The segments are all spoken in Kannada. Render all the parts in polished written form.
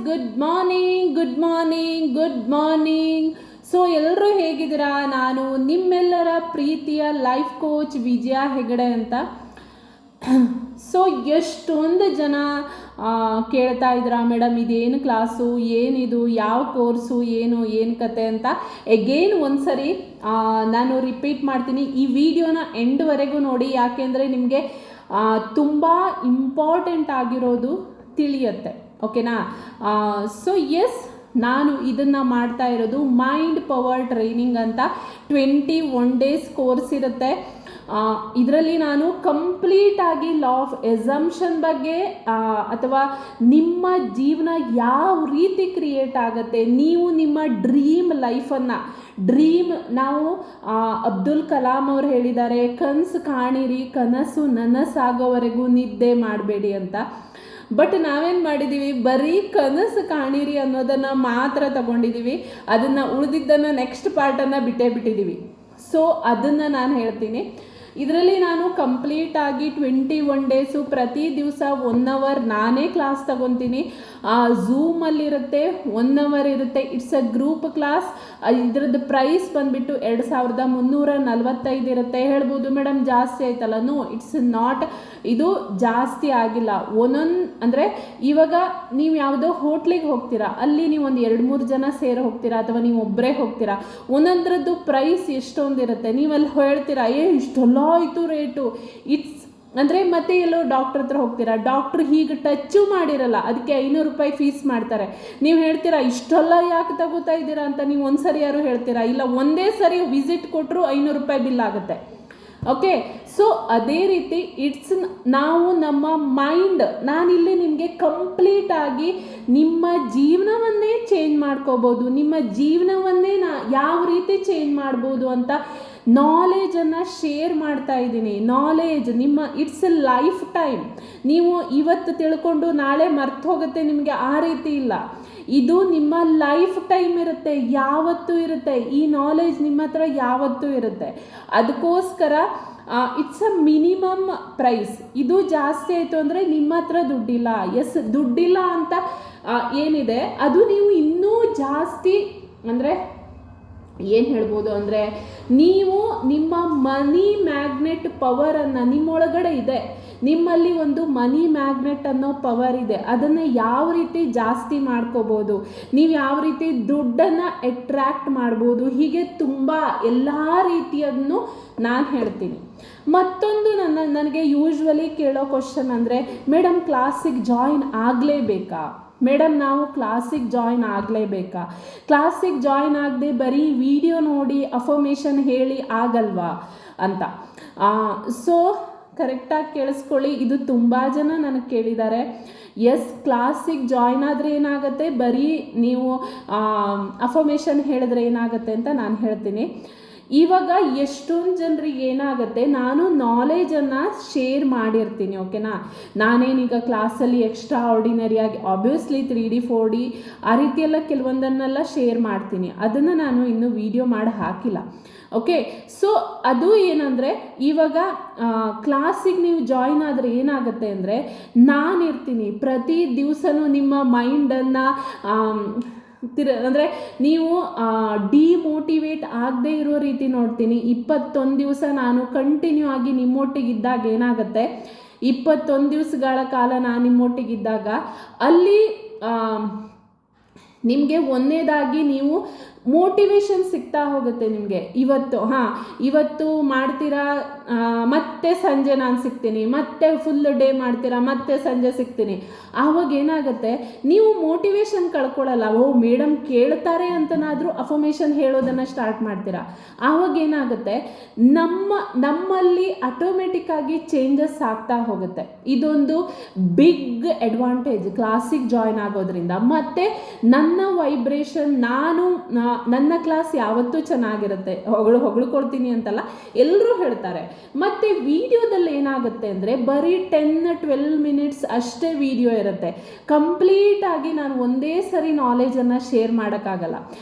Good morning good morning good morning. So ಎಲ್ಲರೂ ಹೇಗಿದ್ದೀರಾ? ನಾನು ನಿಮ್ಮೆಲ್ಲರ ಪ್ರೀತಿಯ ಲೈಫ್ ಕೋಚ್ ವಿಜಯ ಹೆಗಡೆ ಅಂತ. ಸೊ ಎಷ್ಟೊಂದು ಜನ ಕೇಳ್ತಾ ಇದ್ದೀರಾ, ಮೇಡಮ್ ಇದೇನು ಕ್ಲಾಸು, ಏನಿದು, ಯಾವ ಕೋರ್ಸು, ಏನು ಕತೆ ಅಂತ. ಎಗೇನ್ ಒಂದ್ಸರಿ ನಾನು ರಿಪೀಟ್ ಮಾಡ್ತೀನಿ, ಈ ವಿಡಿಯೋನ ಎಂಡ್ವರೆಗೂ ನೋಡಿ, ಯಾಕೆಂದರೆ ನಿಮಗೆ ತುಂಬ ಇಂಪಾರ್ಟೆಂಟ್ ಆಗಿರೋದು ತಿಳಿಯುತ್ತೆ. ಓಕೆನಾ? ಸೊ ಎಸ್, ನಾನು ಇದನ್ನು ಮಾಡ್ತಾ ಇರೋದು ಮೈಂಡ್ ಪವರ್ ಟ್ರೈನಿಂಗ್ ಅಂತ 21 days ಕೋರ್ಸ್ ಇರುತ್ತೆ. ಇದರಲ್ಲಿ ನಾನು ಕಂಪ್ಲೀಟಾಗಿ ಲಾ ಆಫ್ ಎಸಂಪ್ಷನ್ ಬಗ್ಗೆ ಅಥವಾ ನಿಮ್ಮ ಜೀವನ ಯಾವ ರೀತಿ ಕ್ರಿಯೇಟ್ ಆಗುತ್ತೆ, ನೀವು ನಿಮ್ಮ ಡ್ರೀಮ್ ನಾವು ಅಬ್ದುಲ್ ಕಲಾಂ ಅವ್ರು ಹೇಳಿದ್ದಾರೆ, ಕನಸು ಕಾಣಿರಿ, ಕನಸು ನನಸಾಗೋವರೆಗೂ ನಿದ್ದೆ ಮಾಡಬೇಡಿ ಅಂತ. ಬಟ್ ನಾವೇನು ಮಾಡಿದ್ದೀವಿ, ಬರೀ ಕನಸು ಕಾಣಿರಿ ಅನ್ನೋದನ್ನು ಮಾತ್ರ ತಗೊಂಡಿದ್ದೀವಿ, ಅದನ್ನು ಉಳಿದಿದ್ದನ್ನು ನೆಕ್ಸ್ಟ್ ಪಾರ್ಟನ್ನು ಬಿಟ್ಟಿದ್ದೀವಿ. ಸೊ ಅದನ್ನು ನಾನು ಹೇಳ್ತೀನಿ. ಇದರಲ್ಲಿ ನಾನು ಕಂಪ್ಲೀಟಾಗಿ 21 days ಪ್ರತಿ ದಿವಸ 1 hour ನಾನೇ ಕ್ಲಾಸ್ ತಗೊತೀನಿ. ಝೂಮಲ್ಲಿರುತ್ತೆ, 1 hour ಇರುತ್ತೆ. It's a group class. ಇದರದ್ದು ಪ್ರೈಸ್ ಬಂದುಬಿಟ್ಟು 2345 ಇರುತ್ತೆ. ಹೇಳ್ಬೋದು ಮೇಡಮ್ ಜಾಸ್ತಿ ಆಯ್ತಲ್ಲ. ನೋ, ಇಟ್ಸ್ ನಾಟ್, ಇದು ಜಾಸ್ತಿ ಆಗಿಲ್ಲ. ಅಂದರೆ ಇವಾಗ ನೀವು ಯಾವುದೋ ಹೋಟ್ಲಿಗೆ ಹೋಗ್ತೀರಾ, ಅಲ್ಲಿ ನೀವು ಒಂದು 2-3 ಜನ ಸೇರಿ ಹೋಗ್ತೀರಾ, ಅಥವಾ ನೀವು ಒಬ್ಬರೇ ಹೋಗ್ತೀರಾ, ಒಂದೊಂದ್ರದ್ದು ಪ್ರೈಸ್ ಎಷ್ಟೊಂದಿರುತ್ತೆ. ನೀವಲ್ಲಿ ಹೇಳ್ತೀರಾ, ಇಷ್ಟೆಲ್ಲ ಆಯಿತು ರೇಟು, ಇಟ್ಸ್ ಅಂದರೆ ಮತ್ತೆ ಎಲ್ಲೋ ಡಾಕ್ಟ್ರ್ ಹತ್ರ ಹೋಗ್ತೀರಾ, ಡಾಕ್ಟ್ರು ಹೀಗೆ ಟಚ್ಚು ಮಾಡಿರಲ್ಲ, ಅದಕ್ಕೆ 500 ರೂಪಾಯಿ ಫೀಸ್ ಮಾಡ್ತಾರೆ. ನೀವು ಹೇಳ್ತೀರಾ ಇಷ್ಟೆಲ್ಲ ಯಾಕೆ ತಗೋತಾ ಇದ್ದೀರಾ ಅಂತ. ನೀವು ಒಂದು ಸರಿ ಯಾರು ಹೇಳ್ತೀರಾ? ಇಲ್ಲ, ಒಂದೇ ಸರಿ ವಿಸಿಟ್ ಕೊಟ್ಟರು 500 ರೂಪಾಯಿ ಬಿಲ್ ಆಗುತ್ತೆ. ಓಕೆ, ಸೊ ಅದೇ ರೀತಿ ನಾವು ನಮ್ಮ ಮೈಂಡ್, ನಾನಿಲ್ಲಿ ನಿಮಗೆ ಕಂಪ್ಲೀಟಾಗಿ ನಿಮ್ಮ ಜೀವನವನ್ನೇ ಚೇಂಜ್ ಮಾಡ್ಕೋಬೋದು, ನಿಮ್ಮ ಜೀವನವನ್ನೇ ಯಾವ ರೀತಿ ಚೇಂಜ್ ಮಾಡ್ಬೋದು ಅಂತ ನಾಲೆಜನ್ನು ಶೇರ್ ಮಾಡ್ತಾ ಇದ್ದೀನಿ. Knowledge it's A life time. ನೀವು ಇವತ್ತು ತಿಳ್ಕೊಂಡು ನಾಳೆ ಮರ್ತು ಹೋಗುತ್ತೆ ನಿಮಗೆ, ಆ ರೀತಿ ಇಲ್ಲ. ಇದು ನಿಮ್ಮ ಲೈಫ್ ಟೈಮ್ ಇರುತ್ತೆ, ಯಾವತ್ತೂ ಇರುತ್ತೆ. ಈ ನಾಲೆಜ್ ನಿಮ್ಮ ಹತ್ರ ಯಾವತ್ತೂ ಇರುತ್ತೆ. ಅದಕ್ಕೋಸ್ಕರ ಇಟ್ಸ್ ಅ ಮಿನಿಮಮ್ ಪ್ರೈಸ್. ಇದು ಜಾಸ್ತಿ ಆಯಿತು ಅಂದರೆ ನಿಮ್ಮ ಹತ್ರ ದುಡ್ಡಿಲ್ಲ. ದುಡ್ಡಿಲ್ಲ ಅಂತ ಏನಿದೆ ಅದು ನೀವು ಇನ್ನೂ ಜಾಸ್ತಿ, ಅಂದರೆ ಏನು ಹೇಳ್ಬೋದು ಅಂದರೆ, ನೀವು ನಿಮ್ಮ ಮನಿ ಮ್ಯಾಗ್ನೆಟ್ ಪವರನ್ನು ನಿಮ್ಮೊಳಗಡೆ ಇದೆ. ನಿಮ್ಮಲ್ಲಿ ಒಂದು ಮನಿ ಮ್ಯಾಗ್ನೆಟ್ ಅನ್ನೋ ಪವರ್ ಇದೆ. ಅದನ್ನು ಯಾವ ರೀತಿ ಜಾಸ್ತಿ ಮಾಡ್ಕೋಬೋದು, ನೀವು ಯಾವ ರೀತಿ ದುಡ್ಡನ್ನು ಅಟ್ರ್ಯಾಕ್ಟ್ ಮಾಡ್ಬೋದು, ಹೀಗೆ ತುಂಬ ಎಲ್ಲ ರೀತಿಯನ್ನು ನಾನು ಹೇಳ್ತೀನಿ. ಮತ್ತೊಂದು ನನಗೆ ಯೂಶ್ವಲಿ ಕೇಳೋ ಕ್ವಶನ್ ಅಂದರೆ, ಮೇಡಮ್ ಕ್ಲಾಸಿಗೆ ಜಾಯಿನ್ ಆಗಲೇಬೇಕಾ? ಮೇಡಮ್ ನಾವು ಕ್ಲಾಸಿಗೆ ಜಾಯಿನ್ ಆಗಲೇಬೇಕಾ? ಕ್ಲಾಸಿಗೆ ಜಾಯಿನ್ ಆಗದೆ ಬರೀ ವಿಡಿಯೋ ನೋಡಿ ಅಫರ್ಮೇಷನ್ ಹೇಳಿ ಆಗಲ್ವಾ ಅಂತ. ಸೊ ಕರೆಕ್ಟಾಗಿ ಕೇಳಿಸ್ಕೊಳ್ಳಿ, ಇದು ತುಂಬ ಜನ ನನಗೆ ಕೇಳಿದ್ದಾರೆ. ಎಸ್, ಕ್ಲಾಸಿಗೆ ಜಾಯಿನ್ ಆದರೆ ಏನಾಗುತ್ತೆ, ಬರೀ ನೀವು ಅಫರ್ಮೇಷನ್ ಹೇಳಿದ್ರೆ ಏನಾಗುತ್ತೆ ಅಂತ ನಾನು ಹೇಳ್ತೀನಿ. ಇವಾಗ ಎಷ್ಟೊಂದು ಜನರಿಗೆ ಏನಾಗುತ್ತೆ, ನಾನು ನಾಲೆಜನ್ನು ಶೇರ್ ಮಾಡಿರ್ತೀನಿ. ಓಕೆನಾ? ನಾನೇನೀಗ ಕ್ಲಾಸಲ್ಲಿ ಎಕ್ಸ್ಟ್ರಾ ಆರ್ಡಿನರಿಯಾಗಿ ಆಬ್ವಿಯಸ್ಲಿ 3D 4D ಆ ರೀತಿಯೆಲ್ಲ ಕೆಲವೊಂದನ್ನೆಲ್ಲ ಶೇರ್ ಮಾಡ್ತೀನಿ. ಅದನ್ನು ನಾನು ಇನ್ನೂ ವಿಡಿಯೋ ಮಾಡಿ ಹಾಕಿಲ್ಲ. ಓಕೆ, ಸೊ ಅದು ಏನಂದರೆ, ಇವಾಗ ಕ್ಲಾಸಿಗೆ ನೀವು ಜಾಯಿನ್ ಆದರೆ ಏನಾಗುತ್ತೆ ಅಂದರೆ, ನಾನಿರ್ತೀನಿ ಪ್ರತಿ ದಿವಸನೂ ನಿಮ್ಮ ಮೈಂಡನ್ನು ಅಂದರೆ ನೀವು ಡಿಮೋಟಿವೇಟ್ ಆಗದೆ ಇರೋ ರೀತಿ ನೋಡ್ತೀನಿ. 21 ದಿವಸ ನಾನು ಕಂಟಿನ್ಯೂ ಆಗಿ ನಿಮ್ಮೊಟ್ಟಿಗಿದ್ದಾಗ ಏನಾಗುತ್ತೆ, 21 ದಿವಸಗಳ ಕಾಲ ನಾನು ನಿಮ್ಮೊಟ್ಟಿಗಿದ್ದಾಗ ಅಲ್ಲಿ ನಿಮಗೆ ಒಂದನೇದಾಗಿ ನೀವು ಮೋಟಿವೇಶನ್ ಸಿಗ್ತಾ ಹೋಗುತ್ತೆ ನಿಮಗೆ. ಇವತ್ತು ಮಾಡ್ತೀರಾ, ಮತ್ತೆ ಸಂಜೆ ನಾನು ಸಿಗ್ತೀನಿ, ಮತ್ತೆ ಫುಲ್ ಡೇ ಮಾಡ್ತೀರಾ, ಮತ್ತೆ ಸಂಜೆ ಸಿಗ್ತೀನಿ. ಆವಾಗ ಏನಾಗುತ್ತೆ, ನೀವು ಮೋಟಿವೇಶನ್ ಕಳ್ಕೊಳ್ಳಲ್ಲ. ಮೇಡಮ್ ಕೇಳ್ತಾರೆ ಅಂತನಾದರೂ ಅಫರ್ಮೇಷನ್ ಹೇಳೋದನ್ನು ಸ್ಟಾರ್ಟ್ ಮಾಡ್ತೀರಾ. ಆವಾಗ ಏನಾಗುತ್ತೆ, ನಮ್ಮಲ್ಲಿ ಆಟೋಮೆಟಿಕ್ಕಾಗಿ ಚೇಂಜಸ್ ಆಗ್ತಾ ಹೋಗುತ್ತೆ. ಇದೊಂದು ಬಿಗ್ ಅಡ್ವಾಂಟೇಜ್ ಕ್ಲಾಸಿಗೆ ಜಾಯಿನ್ ಆಗೋದ್ರಿಂದ. ಮತ್ತು ನನ್ನ ವೈಬ್ರೇಷನ್, ನಾನು ನನ್ನ ಕ್ಲಾಸ್ ಯಾವತ್ತೂ ಚೆನ್ನಾಗಿರುತ್ತೆ, ಹೊಗಳ್ಕೊಡ್ತೀನಿ ಅಂತಲ್ಲ, ಎಲ್ಲರೂ ಹೇಳ್ತಾರೆ. ಮತ್ತು ವಿಡಿಯೋದಲ್ಲಿ ಏನಾಗುತ್ತೆ ಅಂದರೆ ಬರೀ 10-12 ಮಿನಿಟ್ಸ್ ಅಷ್ಟೇ ವಿಡಿಯೋ ಇರುತ್ತೆ. ಕಂಪ್ಲೀಟಾಗಿ ನಾನು ಒಂದೇ ಸರಿ ನಾಲೆಜನ್ನು ಶೇರ್ ಮಾಡೋಕ್ಕಾಗಲ್ಲ.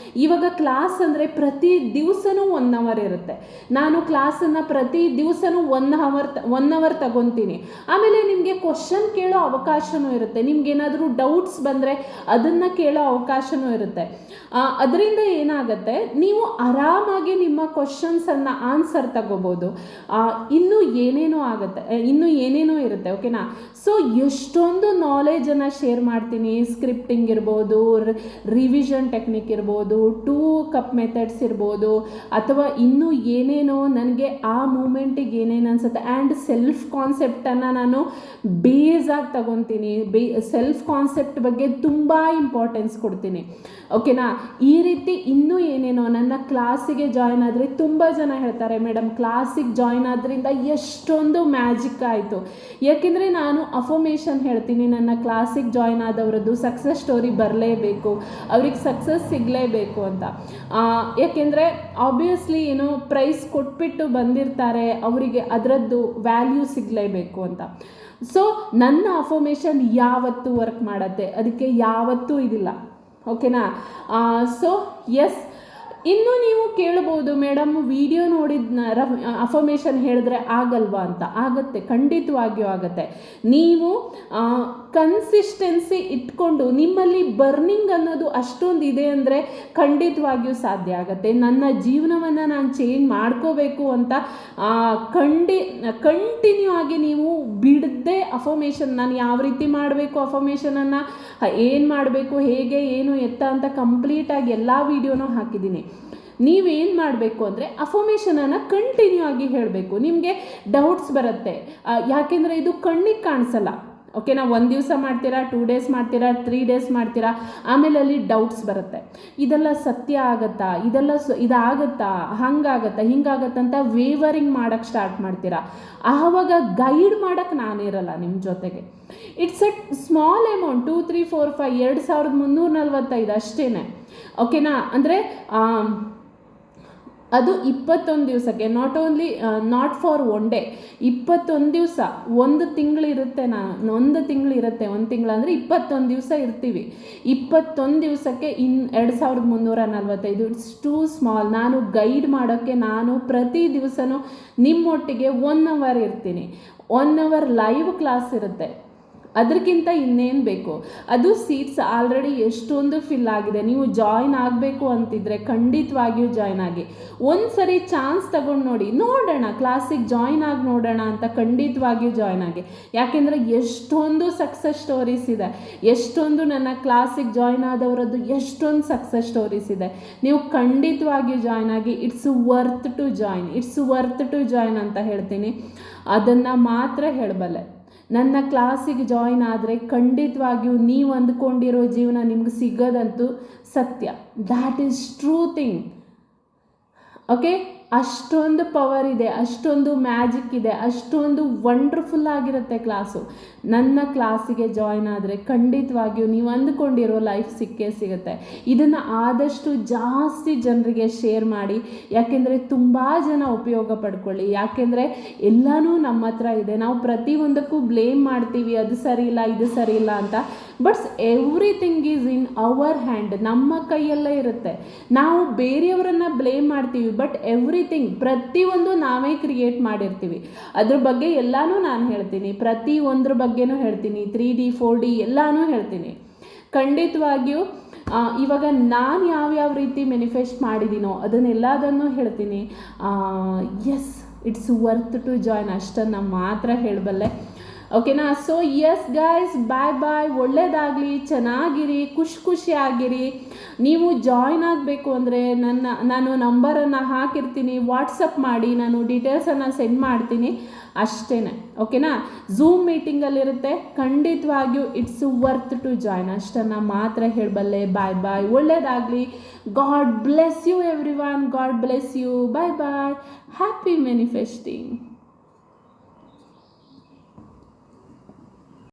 ಇವಾಗ ಕ್ಲಾಸ್ ಅಂದರೆ ಪ್ರತಿ ದಿವಸನೂ 1 ಅವರ್ ಇರುತ್ತೆ. ನಾನು ಕ್ಲಾಸನ್ನು ಪ್ರತಿ ದಿವಸನೂ 1 ಅವರ್ ತಗೊತೀನಿ. ಆಮೇಲೆ ನಿಮಗೆ ಕ್ವಶನ್ ಕೇಳೋ ಅವಕಾಶವೂ ಇರುತ್ತೆ. ನಿಮ್ಗೇನಾದರೂ ಡೌಟ್ಸ್ ಬಂದರೆ ಅದನ್ನು ಕೇಳೋ ಅವಕಾಶವೂ ಇರುತ್ತೆ. ಅದರಿಂದ ಏನಾಗುತ್ತೆ, ನೀವು ಆರಾಮಾಗಿ ನಿಮ್ಮ ಕ್ವಶನ್ಸನ್ನು ಆನ್ಸರ್ ತಗೋಬೋದು. ಇನ್ನೂ ಏನೇನೋ ಇರುತ್ತೆ. ಓಕೆನಾ? ಸೊ ಎಷ್ಟೊಂದು ನಾಲೆಜನ್ನು ಶೇರ್ ಮಾಡ್ತೀನಿ. ಸ್ಕ್ರಿಪ್ಟಿಂಗ್ ಇರ್ಬೋದು, ರಿವಿಷನ್ ಟೆಕ್ನಿಕ್ ಇರ್ಬೋದು, 2 ಕಪ್ ಮೆಥಡ್ಸ್ ಇರ್ಬೋದು, ಅಥವಾ ಇನ್ನೂ ಏನೇನೋ ನನಗೆ ಆ ಮೂಮೆಂಟಿಗೆ ಏನೇನು ಅನಿಸುತ್ತೆ. ಆ್ಯಂಡ್ ಸೆಲ್ಫ್ ಕಾನ್ಸೆಪ್ಟನ್ನು ನಾನು ಬೇಸಾಗಿ ತಗೊತೀನಿ. ಸೆಲ್ಫ್ ಕಾನ್ಸೆಪ್ಟ್ ಬಗ್ಗೆ ತುಂಬ ಇಂಪಾರ್ಟೆನ್ಸ್ ಕೊಡ್ತೀನಿ. ಓಕೆನಾ? ಈ ರೀತಿ ಇನ್ನೂ ಏನೇನೋ ನನ್ನ ಕ್ಲಾಸಿಗೆ ಜಾಯ್ನ್ ಆದರೆ ತುಂಬ ಜನ ಹೇಳ್ತಾರೆ, ಮೇಡಮ್ ಕ್ಲಾಸಿಗೆ ಜಾಯ್ನ್ ಆದ್ರಿಂದ ಎಷ್ಟೊಂದು ಮ್ಯಾಜಿಕ್ ಆಯಿತು. ಯಾಕೆಂದರೆ ನಾನು ಅಫರ್ಮೇಷನ್ ಹೇಳ್ತೀನಿ. ನನ್ನ ಕ್ಲಾಸಿಗೆ ಜಾಯ್ನ್ ಆದವರದ್ದು ಸಕ್ಸಸ್ ಸ್ಟೋರಿ ಬರಲೇಬೇಕು, ಅವ್ರಿಗೆ ಸಕ್ಸಸ್ ಸಿಗಲೇಬೇಕು ಅಂತ. ಯಾಕೆಂದರೆ ಆಬ್ವಿಯಸ್ಲಿ ಏನೋ ಪ್ರೈಸ್ ಕೊಟ್ಬಿಟ್ಟು ಬಂದಿರ್ತಾರೆ, ಅವರಿಗೆ ಅದರದ್ದು ವ್ಯಾಲ್ಯೂ ಸಿಗಲೇಬೇಕು ಅಂತ. ಸೊ ನನ್ನ ಅಫರ್ಮೇಷನ್ ಯಾವತ್ತೂ ವರ್ಕ್ ಮಾಡುತ್ತೆ, ಅದಕ್ಕೆ ಯಾವತ್ತೂ ಇದಿಲ್ಲ. ಓಕೆನಾ? ಸೊ ಎಸ್, ಇನ್ನು ನೀವು ಕೇಳ್ಬೋದು, ಮೇಡಮ್ ವಿಡಿಯೋ ನೋಡಿದ ಅಫರ್ಮೇಷನ್ ಹೇಳಿದ್ರೆ ಆಗಲ್ವಾ ಅಂತ. ಆಗುತ್ತೆ, ಖಂಡಿತವಾಗಿಯೂ ಆಗುತ್ತೆ. ನೀವು ಕನ್ಸಿಸ್ಟೆನ್ಸಿ ಇಟ್ಕೊಂಡು ನಿಮ್ಮಲ್ಲಿ ಬರ್ನಿಂಗ್ ಅನ್ನೋದು ಅಷ್ಟೊಂದು ಇದೆ ಅಂದರೆ ಖಂಡಿತವಾಗಿಯೂ ಸಾಧ್ಯ ಆಗುತ್ತೆ. ನನ್ನ ಜೀವನವನ್ನು ನಾನು ಚೇಂಜ್ ಮಾಡ್ಕೋಬೇಕು ಅಂತ ಕಂಟಿನ್ಯೂ ಆಗಿ ನೀವು ಬಿಡದೆ ಅಫರ್ಮೇಷನ್, ನಾನು ಯಾವ ರೀತಿ ಮಾಡಬೇಕು, ಅಫರ್ಮೇಷನನ್ನು ಏನು ಮಾಡಬೇಕು, ಹೇಗೆ, ಏನು ಎತ್ತ ಅಂತ ಕಂಪ್ಲೀಟಾಗಿ ಎಲ್ಲ ವೀಡಿಯೋನೂ ಹಾಕಿದ್ದೀನಿ. ನೀವೇನು ಮಾಡಬೇಕು ಅಂದರೆ ಅಫರ್ಮೇಷನನ್ನು ಕಂಟಿನ್ಯೂ ಆಗಿ ಹೇಳಬೇಕು. ನಿಮಗೆ ಡೌಟ್ಸ್ ಬರುತ್ತೆ, ಯಾಕೆಂದರೆ ಇದು ಕಣ್ಣಿಗೆ ಕಾಣಿಸಲ್ಲ. ಓಕೆನಾ? 1 ದಿವಸ ಮಾಡ್ತೀರಾ, 2 ಡೇಸ್ ಮಾಡ್ತೀರಾ, 3 ಡೇಸ್ ಮಾಡ್ತೀರಾ, ಆಮೇಲೆ ಅಲ್ಲಿ ಡೌಟ್ಸ್ ಬರುತ್ತೆ. ಇದೆಲ್ಲ ಸತ್ಯ ಆಗುತ್ತಾ, ಇದಾಗುತ್ತಾ, ಹಿಂಗಾಗತ್ತಂತ ವೇವರಿಂಗ್ ಮಾಡೋಕ್ಕೆ ಸ್ಟಾರ್ಟ್ ಮಾಡ್ತೀರಾ. ಆವಾಗ ಗೈಡ್ ಮಾಡೋಕ್ಕೆ ನಾನಿರಲ್ಲ ನಿಮ್ಮ ಜೊತೆಗೆ. ಇಟ್ಸ್ ಅ ಸ್ಮಾಲ್ ಅಮೌಂಟ್, 2, 3, 4, 5 2345 ಅಷ್ಟೇ. ಓಕೆನಾ? ಅಂದರೆ ಅದು 21 ದಿವಸಕ್ಕೆ, ನಾಟ್ ಫಾರ್ 1 ಡೇ. 21 ದಿವಸ, 1 ತಿಂಗಳಿರುತ್ತೆ. 1 ತಿಂಗಳು ಅಂದರೆ 21 ದಿವಸ ಇರ್ತೀವಿ. 21 ದಿವಸಕ್ಕೆ 2345. It's too small. ನಾನು ಗೈಡ್ ಮಾಡೋಕ್ಕೆ ನಾನು ಪ್ರತಿ ದಿವಸನೂ ನಿಮ್ಮೊಟ್ಟಿಗೆ 1 ಅವರ್ ಇರ್ತೀನಿ. 1 ಅವರ್ ಲೈವ್ ಕ್ಲಾಸ್ ಇರುತ್ತೆ. ಅದಕ್ಕಿಂತ ಇನ್ನೇನು ಬೇಕು? ಅದು ಸೀಟ್ಸ್ ಆಲ್ರೆಡಿ ಎಷ್ಟೊಂದು ಫಿಲ್ ಆಗಿದೆ. ನೀವು ಜಾಯ್ನ್ ಆಗಬೇಕು ಅಂತಿದ್ರೆ ಖಂಡಿತವಾಗಿಯೂ ಜಾಯ್ನ್ ಆಗಿ. ಒಂದು ಸರಿ ಚಾನ್ಸ್ ತಗೊಂಡು ನೋಡೋಣ, ಕ್ಲಾಸಿಗೆ ಜಾಯ್ನ್ ಆಗಿ ನೋಡೋಣ ಅಂತ ಖಂಡಿತವಾಗಿಯೂ ಜಾಯ್ನ್ ಆಗಿ. ಯಾಕೆಂದರೆ ಎಷ್ಟೊಂದು ಸಕ್ಸಸ್ ಸ್ಟೋರೀಸ್ ಇದೆ, ಎಷ್ಟೊಂದು ನನ್ನ ಕ್ಲಾಸಿಗೆ ಜಾಯ್ನ್ ಆದವರದ್ದು ಎಷ್ಟೊಂದು ಸಕ್ಸಸ್ ಸ್ಟೋರೀಸ್ ಇದೆ. ನೀವು ಖಂಡಿತವಾಗಿಯೂ ಜಾಯ್ನ್ ಆಗಿ. ಇಟ್ಸ್ ವರ್ತ್ ಟು ಜಾಯ್ನ್ ಅಂತ ಹೇಳ್ತೀನಿ. ಅದನ್ನು ಮಾತ್ರ ಹೇಳಬಲ್ಲೆ. ನನ್ನ ಕ್ಲಾಸಿಗೆ ಜಾಯ್ನ್ ಆದರೆ ಖಂಡಿತವಾಗಿಯೂ ನೀವು ಅಂದ್ಕೊಂಡಿರೋ ಜೀವನ ನಿಮ್ಗೆ ಸಿಗೋದಂತೂ ಸತ್ಯ. That is true thing. Okay? ಅಷ್ಟೊಂದು ಪವರ್ ಇದೆ, ಅಷ್ಟೊಂದು ಮ್ಯಾಜಿಕ್ ಇದೆ, ಅಷ್ಟೊಂದು ವಂಡರ್ಫುಲ್ ಆಗಿರುತ್ತೆ ಕ್ಲಾಸು. ನನ್ನ ಕ್ಲಾಸಿಗೆ ಜಾಯ್ನ್ ಆದರೆ ಖಂಡಿತವಾಗಿಯೂ ನೀವು ಅಂದ್ಕೊಂಡಿರೋ ಲೈಫ್ ಸಿಗುತ್ತೆ. ಇದನ್ನು ಆದಷ್ಟು ಜಾಸ್ತಿ ಜನರಿಗೆ ಶೇರ್ ಮಾಡಿ, ಯಾಕೆಂದರೆ ತುಂಬ ಜನ ಉಪಯೋಗ ಪಡ್ಕೊಳ್ಳಿ. ಯಾಕೆಂದರೆ ಎಲ್ಲನೂ ನಮ್ಮ ಹತ್ರ ಇದೆ. ನಾವು ಪ್ರತಿಯೊಂದಕ್ಕೂ ಬ್ಲೇಮ್ ಮಾಡ್ತೀವಿ, ಅದು ಸರಿ ಇಲ್ಲ, ಇದು ಸರಿ ಇಲ್ಲ ಅಂತ. But everything is in our hand. ನಮ್ಮ ಕೈಯಲ್ಲೇ ಇರುತ್ತೆ. ನಾವು ಬೇರೆಯವರನ್ನು ಬ್ಲೇಮ್ ಮಾಡ್ತೀವಿ, ಬಟ್ ಎವ್ರಿಥಿಂಗ್, ಪ್ರತಿಯೊಂದು ನಾವೇ ಕ್ರಿಯೇಟ್ ಮಾಡಿರ್ತೀವಿ. ಅದ್ರ ಬಗ್ಗೆ ಎಲ್ಲನೂ ನಾನು ಹೇಳ್ತೀನಿ, ಪ್ರತಿಯೊಂದ್ರ ಬಗ್ಗೆನೂ ಹೇಳ್ತೀನಿ. 3D 4D ಎಲ್ಲನೂ ಹೇಳ್ತೀನಿ ಖಂಡಿತವಾಗಿಯೂ. ಇವಾಗ ನಾನು ಯಾವ್ಯಾವ ರೀತಿ ಮ್ಯಾನಿಫೆಸ್ಟ್ ಮಾಡಿದ್ದೀನೋ ಅದನ್ನೆಲ್ಲದನ್ನು ಹೇಳ್ತೀನಿ. Yes, it's worth to join, ಅಷ್ಟನ್ನು ಮಾತ್ರ ಹೇಳಬಲ್ಲೆ. ಓಕೆನಾ? So yes guys, bye. ಒಳ್ಳೆಯದಾಗಲಿ, ಚೆನ್ನಾಗಿರಿ, ಖುಷಿಯಾಗಿರಿ. ನೀವು ಜಾಯ್ನ್ ಆಗಬೇಕು ಅಂದರೆ ನಾನು ನಂಬರನ್ನು ಹಾಕಿರ್ತೀನಿ, ವಾಟ್ಸಪ್ ಮಾಡಿ, ನಾನು ಡೀಟೇಲ್ಸನ್ನು ಸೆಂಡ್ ಮಾಡ್ತೀನಿ. ಅಷ್ಟೇ. ಓಕೆನಾ? ಝೂಮ್ ಮೀಟಿಂಗಲ್ಲಿರುತ್ತೆ. ಖಂಡಿತವಾಗಿಯೂ ಇಟ್ಸ್ ವರ್ತ್ ಟು ಜಾಯ್ನ್, ಅಷ್ಟನ್ನು ಮಾತ್ರ ಹೇಳಬಲ್ಲೆ. ಬಾಯ್. ಒಳ್ಳೆಯದಾಗಲಿ. God bless you everyone. God bless you. Bye. Happy manifesting.